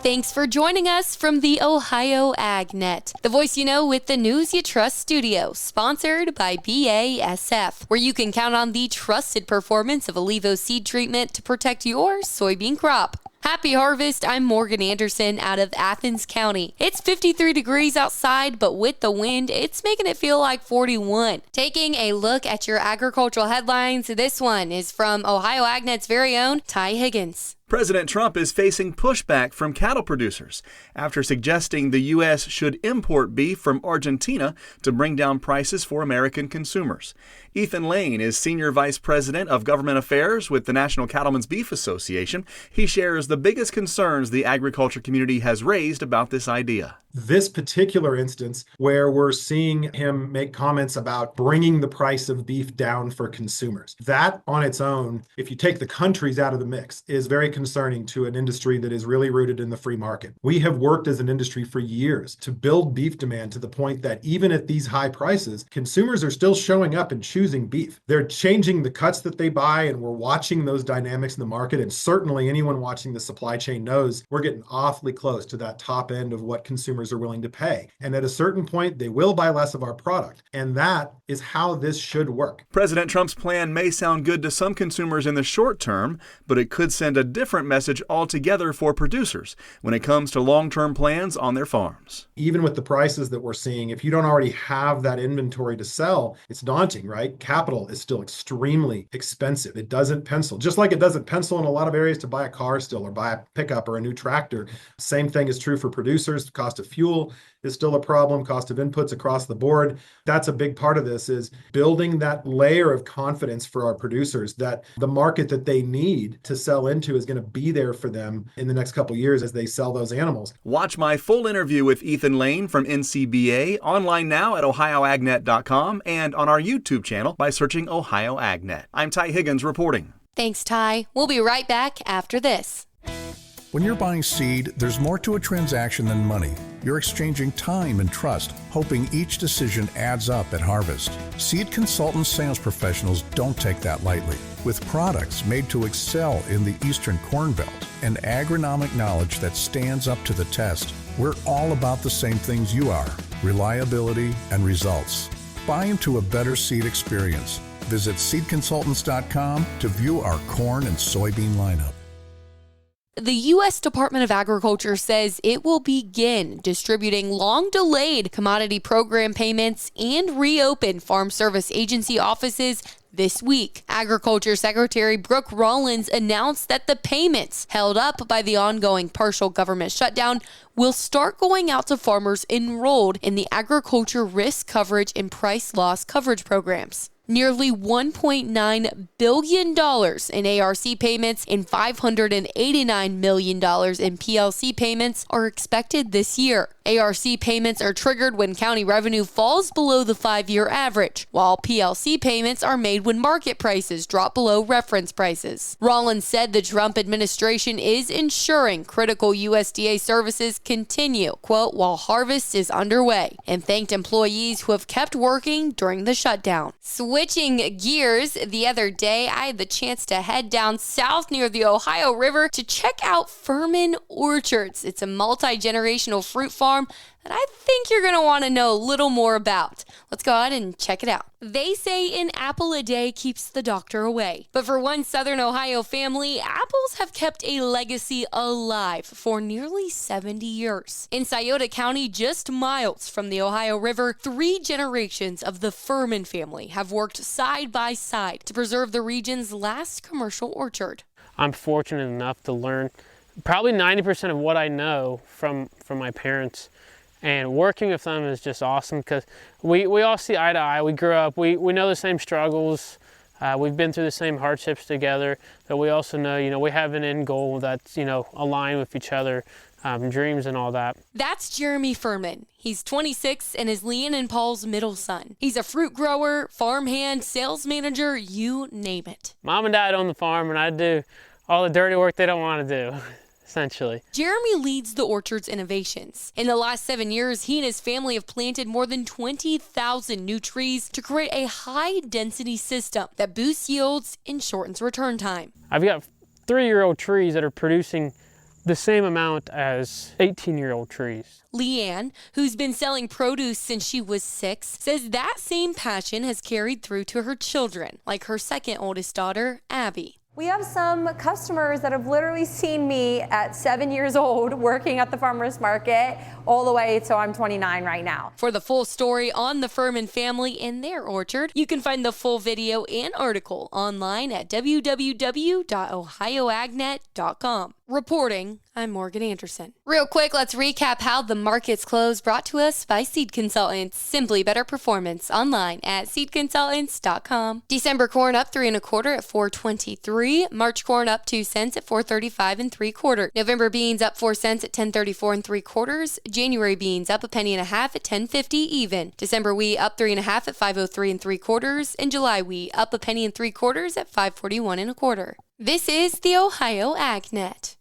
Thanks for joining us from the Ohio AgNet, the voice you know with the news you trust studio, sponsored by BASF, where you can count on the trusted performance of Allevo seed treatment to protect your soybean crop. Happy harvest. I'm Morgan Anderson out of Athens County. It's 53 degrees outside, but with the wind, it's making it feel like 41. Taking a look at your agricultural headlines, this one is from Ohio AgNet's very own Ty Higgins. President Trump is facing pushback from cattle producers after suggesting the U.S. should import beef from Argentina to bring down prices for American consumers. Ethan Lane is Senior Vice President of Government Affairs with the National Cattlemen's Beef Association. He shares the biggest concerns the agriculture community has raised about this idea. This particular instance where we're seeing him make comments about bringing the price of beef down for consumers, that on its own, if you take the countries out of the mix, is very concerning to an industry that is really rooted in the free market. We have worked as an industry for years to build beef demand to the point that even at these high prices, consumers are still showing up and choosing beef. They're changing the cuts that they buy, and we're watching those dynamics in the market. And certainly anyone watching the supply chain knows we're getting awfully close to that top end of what consumers are willing to pay. And at a certain point, they will buy less of our product. And that is how this should work. President Trump's plan may sound good to some consumers in the short term, but it could send a different message altogether for producers when it comes to long-term plans on their farms. Even with the prices that we're seeing, if you don't already have that inventory to sell, it's daunting, right? Capital is still extremely expensive. It doesn't pencil, just like it doesn't pencil in a lot of areas to buy a car still or buy a pickup or a new tractor. Same thing is true for producers. The cost of fuel is still a problem, cost of inputs across the board. That's a big part of this, is building that layer of confidence for our producers that the market that they need to sell into is going to be there for them in the next couple of years as they sell those animals. Watch my full interview with Ethan Lane from NCBA online now at ohioagnet.com and on our YouTube channel by searching Ohio AgNet. I'm Ty Higgins reporting. Thanks, Ty. We'll be right back after this. When you're buying seed, there's more to a transaction than money. You're exchanging time and trust, hoping each decision adds up at harvest. Seed consultant sales professionals don't take that lightly. With products made to excel in the Eastern Corn Belt and agronomic knowledge that stands up to the test, we're all about the same things you are: reliability and results. Buy into a better seed experience. Visit seedconsultants.com to view our corn and soybean lineup. The U.S. Department of Agriculture says it will begin distributing long-delayed commodity program payments and reopen Farm Service Agency offices this week. Agriculture Secretary Brooke Rollins announced that the payments held up by the ongoing partial government shutdown will start going out to farmers enrolled in the Agriculture Risk Coverage and Price Loss Coverage programs. Nearly $1.9 billion in ARC payments and $589 million in PLC payments are expected this year. ARC payments are triggered when county revenue falls below the 5-year average, while PLC payments are made when market prices drop below reference prices. Rollins said the Trump administration is ensuring critical USDA services continue, quote, while harvest is underway, and thanked employees who have kept working during the shutdown. Switching gears, the other day I had the chance to head down south near the Ohio River to check out Furman Orchards. It's a multi-generational fruit farm that I think you're going to want to know a little more about. Let's go ahead and check it out. They say an apple a day keeps the doctor away. But for one Southern Ohio family, apples have kept a legacy alive for nearly 70 years. In Scioto County, just miles from the Ohio River, 3 generations of the Furman family have worked side by side to preserve the region's last commercial orchard. I'm fortunate enough to learn probably 90% of what I know from my parents. And working with them is just awesome because we all see eye to eye. We grew up, we know the same struggles. We've been through the same hardships together, but we also know, we have an end goal that's, aligned with each other, dreams and all that. That's Jeremy Furman. He's 26 and is Leanne and Paul's middle son. He's a fruit grower, farmhand, sales manager, you name it. Mom and Dad own the farm, and I do all the dirty work they don't want to do. Essentially. Jeremy leads the orchard's innovations. In the last 7 years, he and his family have planted more than 20,000 new trees to create a high-density system that boosts yields and shortens return time. I've got 3-year-old trees that are producing the same amount as 18-year-old trees. Leanne, who's been selling produce since she was 6, says that same passion has carried through to her children, like her second oldest daughter, Abby. We have some customers that have literally seen me at 7 years old working at the farmer's market all the way till I'm 29 right now. For the full story on the Furman family and their orchard, you can find the full video and article online at www.ohioagnet.com. Reporting, I'm Morgan Anderson. Real quick, let's recap how the markets closed, brought to us by Seed Consultants. Simply better performance online at seedconsultants.com. December corn up 3 1/4 at $4.23. March corn up 2 cents at $4.35 3/4. November beans up 4 cents at $10.34 3/4. January beans up 1.5 pennies at $10.50 even. December wheat up 3 1/2 at $5.03 3/4. And July wheat up 1 3/4 pennies at $5.41 1/4. This is the Ohio AgNet.